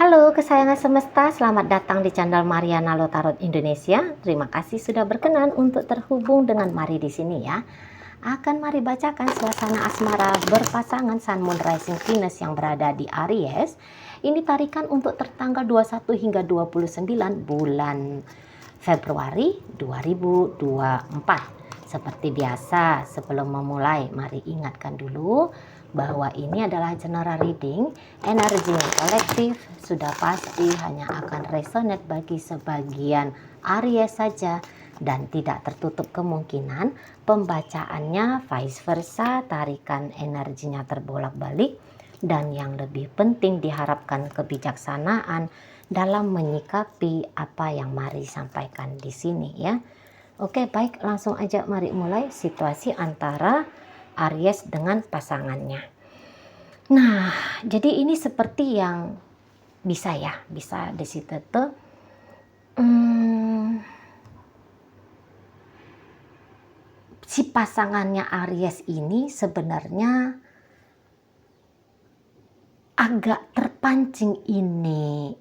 Halo kesayangan semesta, selamat datang di channel Mariana Lotarot Indonesia. Terima kasih sudah berkenan untuk terhubung dengan Mari di sini ya. Akan Mari bacakan suasana asmara berpasangan Sun Moon Rising Venus yang berada di Aries. Ini tarikan untuk tertanggal 21 hingga 29 bulan Februari 2024. Seperti biasa, sebelum memulai, mari ingatkan dulu bahwa ini adalah general reading. Energi yang kolektif sudah pasti hanya akan resonate bagi sebagian Aries saja dan tidak tertutup kemungkinan pembacaannya vice versa, tarikan energinya terbolak-balik, dan yang lebih penting diharapkan kebijaksanaan dalam menyikapi apa yang Mari sampaikan di sini ya. Oke, baik, langsung aja mari mulai situasi antara Aries dengan pasangannya. Nah, jadi ini seperti yang bisa di situ tuh si pasangannya Aries ini sebenarnya agak terpancing ini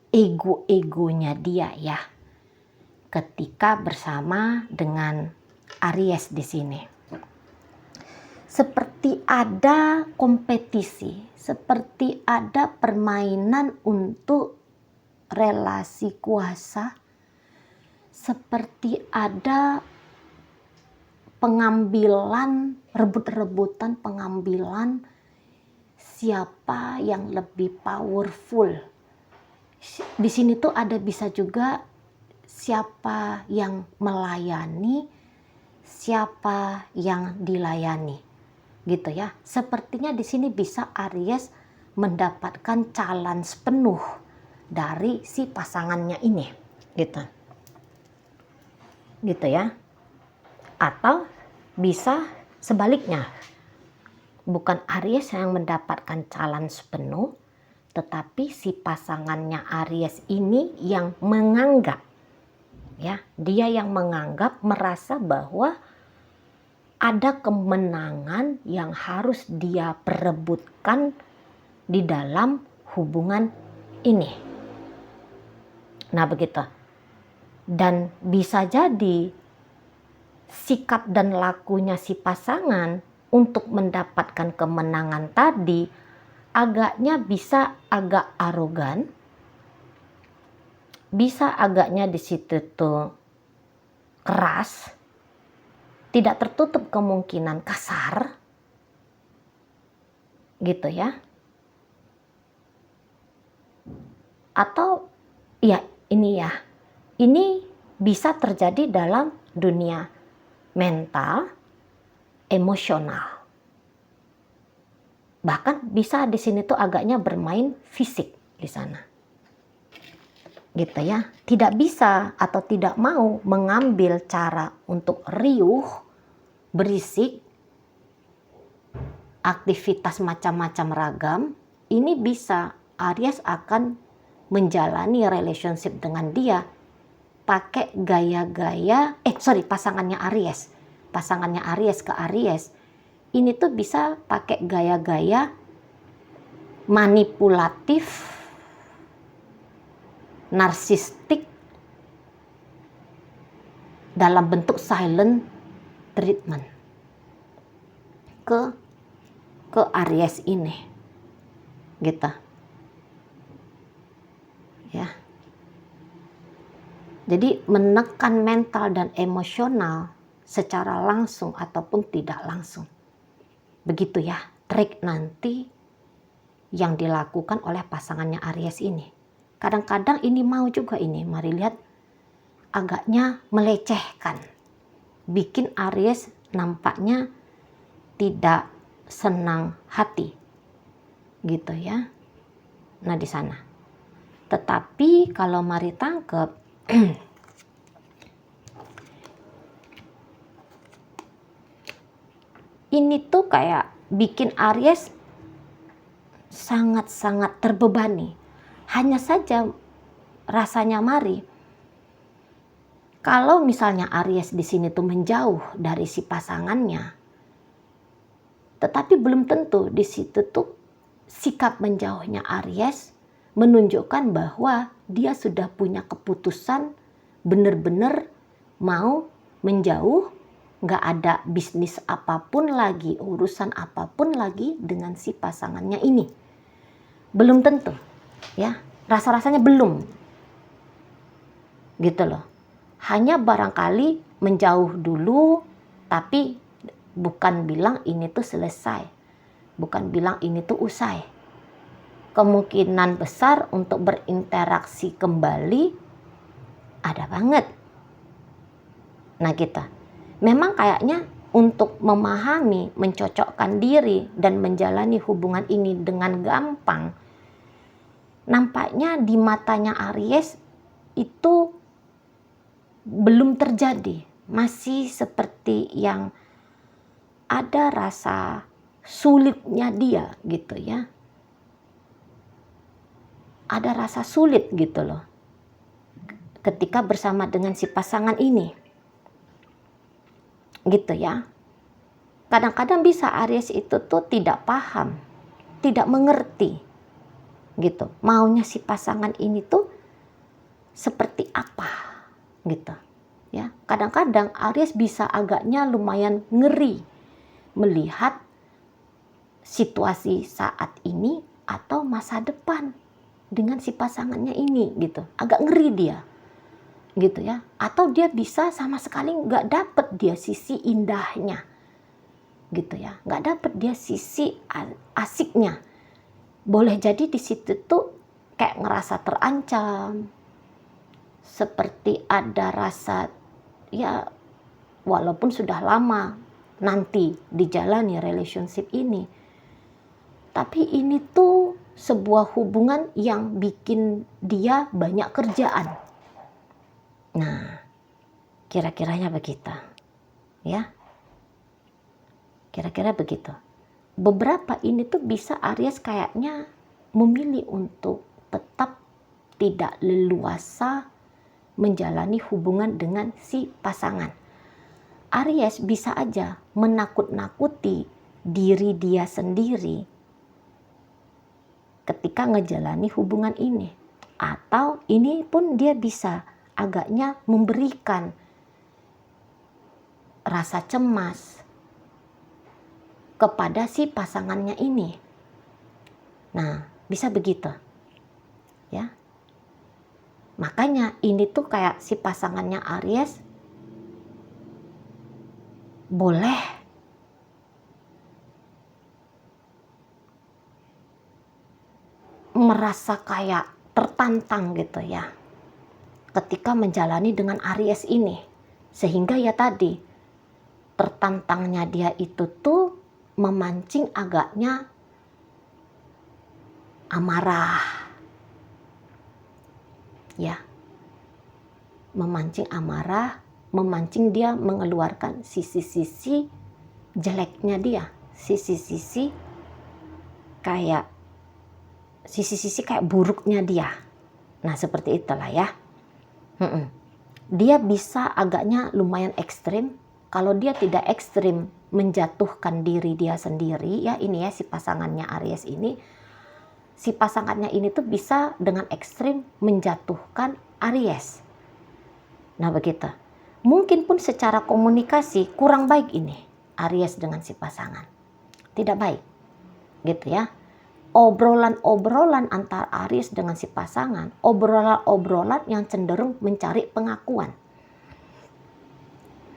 ego-egonya dia ya, ketika bersama dengan Aries di sini. Seperti ada kompetisi, seperti ada permainan untuk relasi kuasa, seperti ada pengambilan, rebut-rebutan pengambilan siapa yang lebih powerful. Di sini tuh ada bisa juga siapa yang melayani, siapa yang dilayani, gitu ya. Sepertinya di sini bisa Aries mendapatkan challenge penuh dari si pasangannya ini, gitu ya. Atau bisa sebaliknya, bukan Aries yang mendapatkan challenge penuh, tetapi si pasangannya Aries ini yang menganggap, ya, dia yang menganggap, merasa bahwa ada kemenangan yang harus dia perebutkan di dalam hubungan ini. Nah begitu. Dan bisa jadi sikap dan lakunya si pasangan untuk mendapatkan kemenangan tadi agaknya bisa agak arogan, bisa agaknya di situ tuh keras, tidak tertutup kemungkinan kasar, gitu ya. Atau ya ini bisa terjadi dalam dunia mental, emosional. Bahkan bisa di sini tuh agaknya bermain fisik di sana. Gitu ya. Tidak bisa atau tidak mau mengambil cara untuk riuh, berisik, aktivitas macam-macam ragam. Ini bisa Aries akan menjalani relationship dengan dia pakai gaya-gaya, pasangannya Aries ke Aries. Ini tuh bisa pakai gaya-gaya manipulatif, narsistik dalam bentuk silent treatment ke Aries ini, gitu ya. Jadi menekan mental dan emosional secara langsung ataupun tidak langsung. Begitu ya trik nanti yang dilakukan oleh pasangannya Aries ini. Kadang-kadang ini mau juga ini, mari lihat, agaknya melecehkan. Bikin Aries nampaknya tidak senang hati. Gitu ya. Nah di sana. Tetapi kalau mari tangkap ini tuh kayak bikin Aries sangat-sangat terbebani. Hanya saja rasanya Mari, kalau misalnya Aries di sini tuh menjauh dari si pasangannya, tetapi belum tentu di situ tuh sikap menjauhnya Aries menunjukkan bahwa dia sudah punya keputusan benar-benar mau menjauh, nggak ada bisnis apapun lagi, urusan apapun lagi dengan si pasangannya ini. Belum tentu, ya, rasa-rasanya belum, gitu loh. Hanya barangkali menjauh dulu, tapi bukan bilang ini tuh selesai, bukan bilang ini tuh usai. Kemungkinan besar untuk berinteraksi kembali ada banget. Nah kita, memang kayaknya untuk memahami, mencocokkan diri dan menjalani hubungan ini dengan gampang, nampaknya di matanya Aries itu belum terjadi. Masih seperti yang ada rasa sulitnya dia gitu ya. Ada rasa sulit gitu loh ketika bersama dengan si pasangan ini. Gitu ya. Kadang-kadang bisa Aries itu tuh tidak paham, tidak mengerti gitu. Maunya si pasangan ini tuh seperti apa gitu. Ya, kadang-kadang Aries bisa agaknya lumayan ngeri melihat situasi saat ini atau masa depan dengan si pasangannya ini gitu. Agak ngeri dia. Gitu ya. Atau dia bisa sama sekali nggak dapet dia sisi indahnya. Gitu ya. Nggak dapet dia sisi asiknya. Boleh jadi di situ tuh kayak ngerasa terancam. Seperti ada rasa, ya walaupun sudah lama nanti dijalani relationship ini, tapi ini tuh sebuah hubungan yang bikin dia banyak kerjaan. Nah, kira-kiranya begitu, ya. Kira-kira begitu. Beberapa ini tuh bisa Aries kayaknya memilih untuk tetap tidak leluasa menjalani hubungan dengan si pasangan. Aries bisa aja menakut-nakuti diri dia sendiri ketika ngejalani hubungan ini. Atau ini pun dia bisa agaknya memberikan rasa cemas kepada si pasangannya ini. Nah, bisa begitu. Ya. Makanya ini tuh kayak si pasangannya Aries boleh merasa kayak tertantang gitu ya ketika menjalani dengan Aries ini. Sehingga ya tadi tertantangnya dia itu tuh memancing agaknya amarah. Ya, memancing amarah, memancing dia mengeluarkan sisi-sisi jeleknya dia, sisi-sisi kayak buruknya dia. Nah seperti itulah ya. Dia bisa agaknya lumayan ekstrim. Kalau dia tidak ekstrim menjatuhkan diri dia sendiri, ya ini ya si pasangannya Aries ini, si pasangannya ini tuh bisa dengan ekstrim menjatuhkan Aries. Nah begitu. Mungkin pun secara komunikasi kurang baik ini Aries dengan si pasangan. Tidak baik. Gitu ya. Obrolan-obrolan antar Aries dengan si pasangan, obrolan-obrolan yang cenderung mencari pengakuan.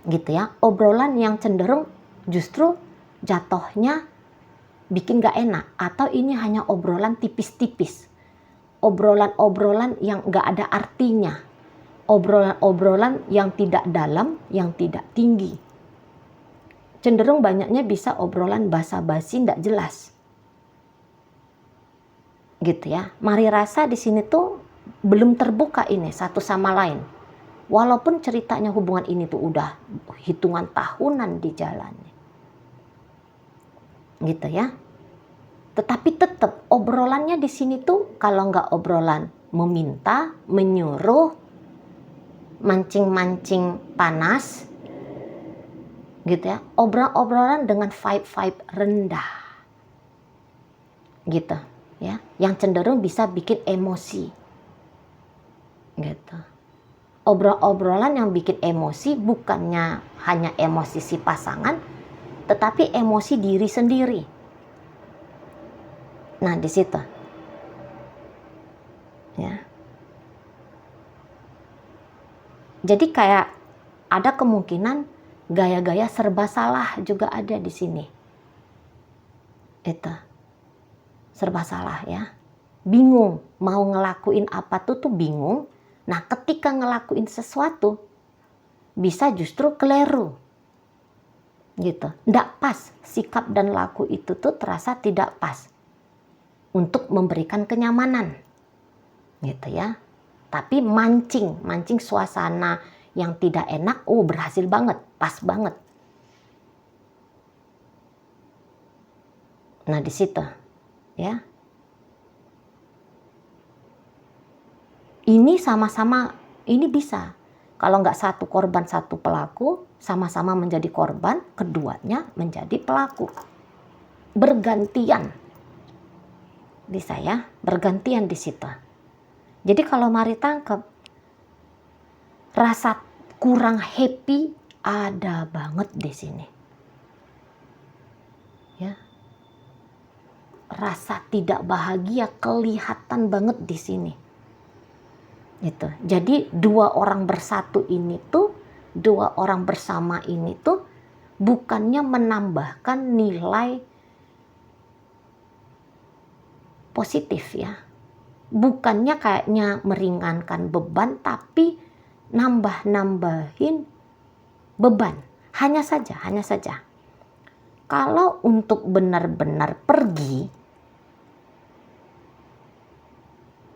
Gitu ya. Obrolan yang cenderung justru jatuhnya bikin gak enak, atau ini hanya obrolan tipis-tipis, obrolan-obrolan yang gak ada artinya, obrolan-obrolan yang tidak dalam, yang tidak tinggi. Cenderung banyaknya bisa obrolan basa-basi gak jelas. Gitu ya. Mari rasa di sini tuh belum terbuka ini satu sama lain. Walaupun ceritanya hubungan ini tuh udah hitungan tahunan dijalani. Gitu ya. Tetapi tetap obrolannya di sini tuh kalau nggak obrolan meminta, menyuruh, mancing-mancing panas, gitu ya. Obrolan-obrolan dengan vibe rendah, gitu ya, yang cenderung bisa bikin emosi gitu. Obrolan yang bikin emosi bukannya hanya emosi si pasangan, tetapi emosi diri sendiri. Nah, di situ ya. Jadi kayak ada kemungkinan gaya-gaya serba salah juga ada di sini. Itu serba salah ya. Bingung mau ngelakuin apa tuh bingung. Nah, ketika ngelakuin sesuatu bisa justru keliru. Gitu. Nggak pas, sikap dan laku itu tuh terasa tidak pas untuk memberikan kenyamanan. Gitu ya. Tapi mancing suasana yang tidak enak, berhasil banget, pas banget. Nah, di situ ya. Ini sama-sama, ini bisa. Kalau nggak satu korban, satu pelaku, sama-sama menjadi korban, keduanya menjadi pelaku. Bergantian. Bisa ya, bergantian di situ. Jadi kalau mari tangkap, rasa kurang happy ada banget di sini. Ya. Rasa tidak bahagia kelihatan banget di sini. Gitu. Jadi dua orang bersatu ini tuh, dua orang bersama ini tuh bukannya menambahkan nilai positif ya. Bukannya kayaknya meringankan beban, tapi nambah-nambahin beban. Hanya saja. Kalau untuk benar-benar pergi,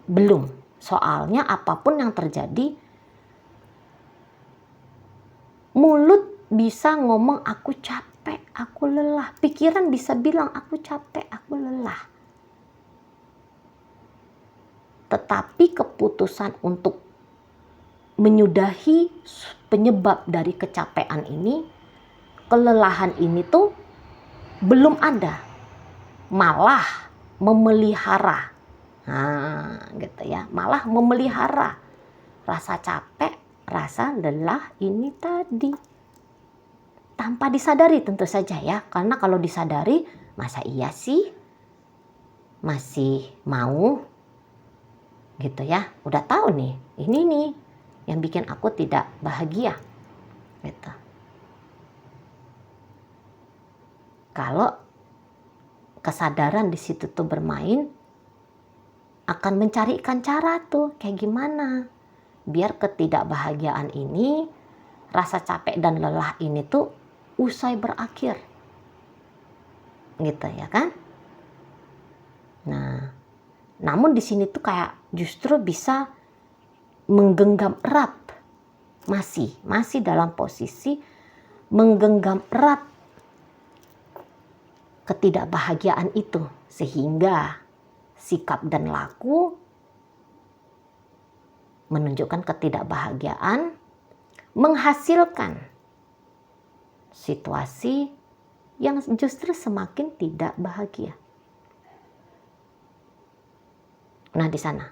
belum. Soalnya apapun yang terjadi, mulut bisa ngomong aku capek, aku lelah. Pikiran bisa bilang aku capek, aku lelah. Tetapi keputusan untuk menyudahi penyebab dari kecapean ini, kelelahan ini tuh belum ada. Malah memelihara. Nah, gitu ya. Malah memelihara rasa capek, rasa lelah ini tadi. Tanpa disadari tentu saja ya. Karena kalau disadari, masa iya sih masih mau gitu ya. Udah tahu nih, ini nih yang bikin aku tidak bahagia. Gitu. Kalau kesadaran di situ tuh bermain, akan mencarikan cara tuh kayak gimana biar ketidakbahagiaan ini, rasa capek dan lelah ini tuh usai berakhir. Gitu ya kan? Nah, namun di sini tuh kayak justru bisa menggenggam erat, masih dalam posisi menggenggam erat ketidakbahagiaan itu, sehingga sikap dan laku menunjukkan ketidakbahagiaan, menghasilkan situasi yang justru semakin tidak bahagia. Nah, di sana,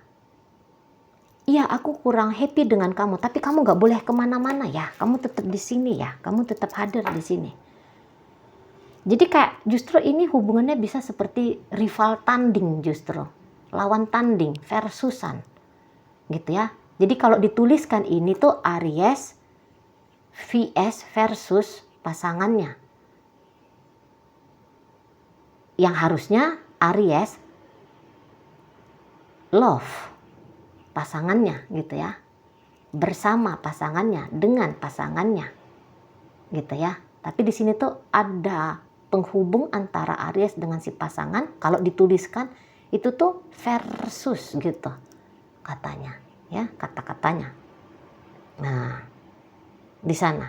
iya aku kurang happy dengan kamu, tapi kamu gak boleh kemana-mana ya, kamu tetap di sini ya, kamu tetap hadir di sini. Jadi kayak justru ini hubungannya bisa seperti rival tanding, justru lawan tanding, versusan gitu ya. Jadi kalau dituliskan ini tuh Aries vs versus pasangannya, yang harusnya Aries love pasangannya gitu ya, bersama pasangannya, dengan pasangannya gitu ya. Tapi di sini tuh ada penghubung antara Aries dengan si pasangan. Kalau dituliskan itu tuh versus gitu katanya ya, kata-katanya. Nah, di sana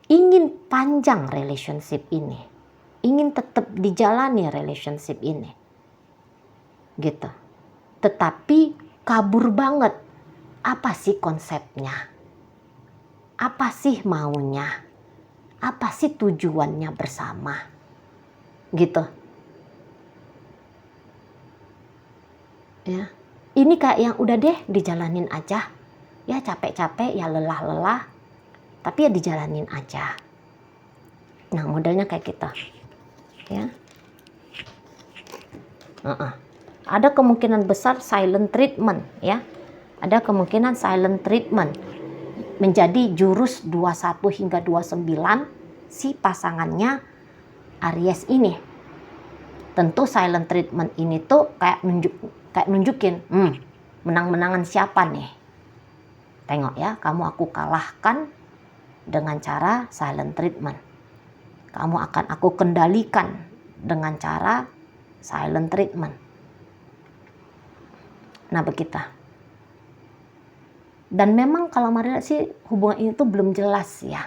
ingin panjang relationship ini, ingin tetap dijalani relationship ini gitu, tetapi kabur banget. Apa sih konsepnya, apa sih maunya, apa sih tujuannya bersama gitu. Ya. Ini kayak yang udah deh dijalanin aja. Ya capek-capek, ya lelah-lelah, tapi ya dijalanin aja. Nah, modelnya kayak kita. Ya. Ada kemungkinan besar silent treatment, ya. Ada kemungkinan silent treatment menjadi jurus 21 hingga 29 si pasangannya Aries ini. Tentu silent treatment ini tuh kayak nunjukin, menang-menangan siapa nih. Tengok ya, kamu aku kalahkan dengan cara silent treatment. Kamu akan aku kendalikan dengan cara silent treatment. Nah, begitu. Dan memang kalau Maria sih hubungan ini tuh belum jelas ya.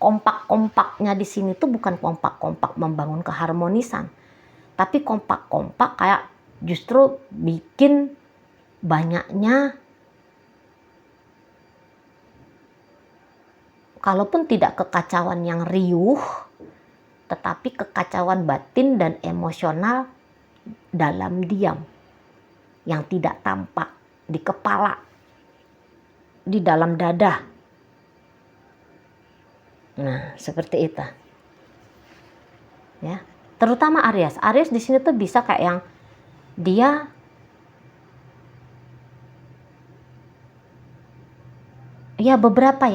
Kompak-kompaknya di sini tuh bukan kompak-kompak membangun keharmonisan, tapi kompak-kompak kayak justru bikin banyaknya, kalaupun tidak kekacauan yang riuh, tetapi kekacauan batin dan emosional dalam diam yang tidak tampak di kepala, di dalam dada. Nah, seperti itu. Ya, terutama Aries. Aries di sini tuh bisa kayak yang dia beberapa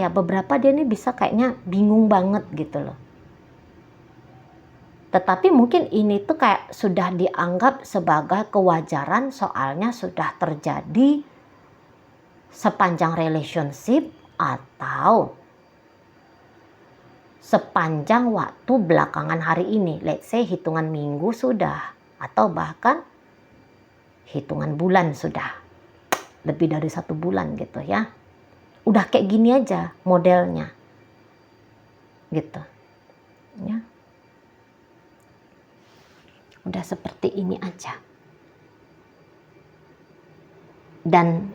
dia ini bisa kayaknya bingung banget gitu loh. Tetapi mungkin ini tuh kayak sudah dianggap sebagai kewajaran, soalnya sudah terjadi sepanjang relationship atau sepanjang waktu belakangan hari ini. Let's say hitungan minggu sudah, atau bahkan hitungan bulan sudah. Lebih dari 1 bulan gitu ya. Udah kayak gini aja modelnya. Gitu. Ya. Udah seperti ini aja. Dan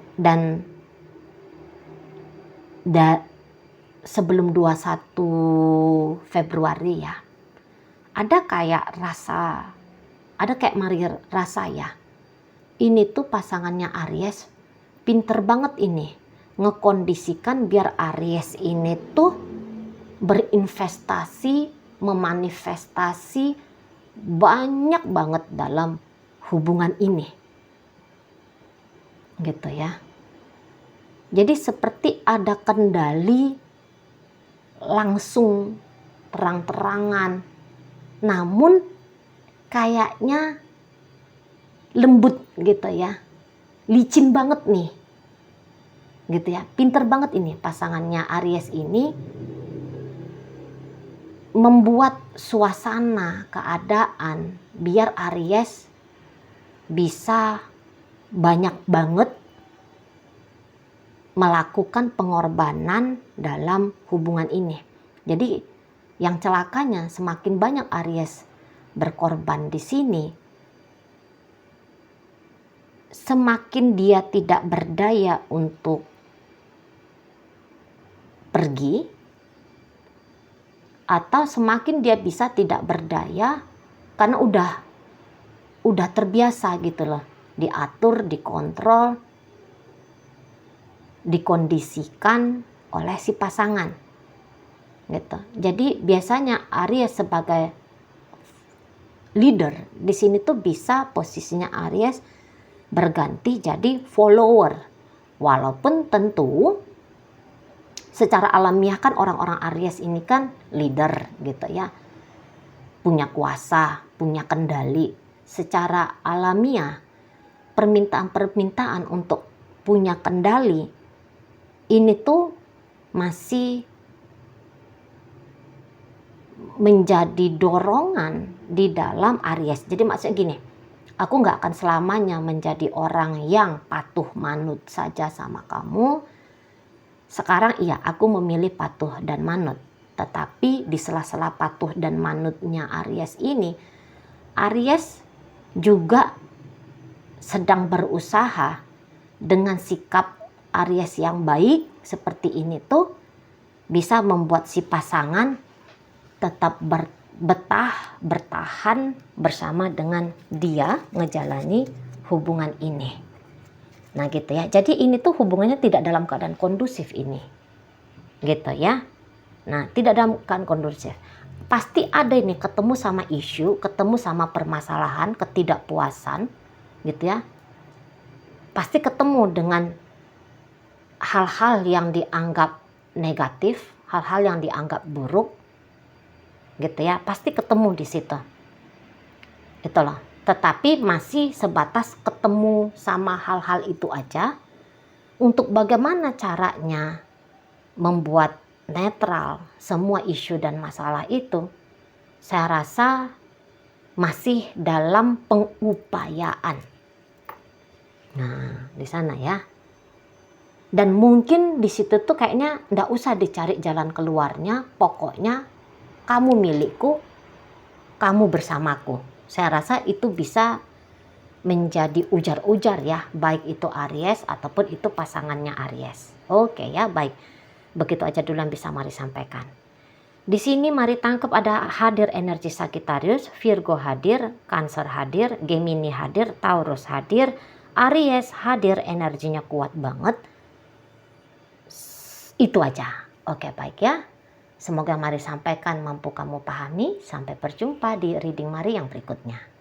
sebelum 21 Februari ya, ada kayak Maria rasa ya, ini tuh pasangannya Aries pinter banget ini ngekondisikan biar Aries ini tuh berinvestasi, memanifestasi banyak banget dalam hubungan ini. Gitu ya. Jadi seperti ada kendali langsung terang-terangan, namun kayaknya lembut gitu ya, licin banget nih gitu ya. Pinter banget ini pasangannya Aries ini membuat suasana keadaan biar Aries bisa banyak banget melakukan pengorbanan dalam hubungan ini. Jadi yang celakanya semakin banyak Aries berkorban di sini, semakin dia tidak berdaya untuk pergi, atau semakin dia bisa tidak berdaya karena udah terbiasa gitu loh, diatur, dikontrol, dikondisikan oleh si pasangan gitu. Jadi biasanya Aries sebagai leader di sini tuh bisa posisinya Aries berganti jadi follower, walaupun tentu secara alamiah kan orang-orang Aries ini kan leader gitu ya, punya kuasa, punya kendali. Secara alamiah permintaan-permintaan untuk punya kendali ini tuh masih menjadi dorongan di dalam Aries. Jadi maksudnya gini, aku gak akan selamanya menjadi orang yang patuh manut saja sama kamu. Sekarang iya, aku memilih patuh dan manut. Tetapi di sela-sela patuh dan manutnya Aries ini, Aries juga sedang berusaha dengan sikap Aries yang baik seperti ini tuh bisa membuat si pasangan tetap bertahan bersama dengan dia ngejalani hubungan ini. Nah gitu ya. Jadi ini tuh hubungannya tidak dalam keadaan kondusif ini. Gitu ya. Nah tidak dalam keadaan kondusif. Pasti ada ini ketemu sama isu, ketemu sama permasalahan, ketidakpuasan gitu ya. Pasti ketemu dengan hal-hal yang dianggap negatif, hal-hal yang dianggap buruk gitu ya. Pasti ketemu di situ. Itu loh. Tetapi masih sebatas ketemu sama hal-hal itu aja. Untuk bagaimana caranya membuat netral semua isu dan masalah itu, saya rasa masih dalam pengupayaan. Nah, di sana ya. Dan mungkin di situ tuh kayaknya nggak usah dicari jalan keluarnya, pokoknya kamu milikku, kamu bersamaku. Saya rasa itu bisa menjadi ujar-ujar ya, baik itu Aries ataupun itu pasangannya Aries. Oke ya, baik. Begitu aja dulu yang bisa Mari sampaikan. Di sini Mari tangkap ada hadir energi Sagittarius, Virgo hadir, Cancer hadir, Gemini hadir, Taurus hadir, Aries hadir, energinya kuat banget. Itu aja. Oke, baik ya. Semoga Mari sampaikan mampu kamu pahami. Sampai berjumpa di reading Mari yang berikutnya.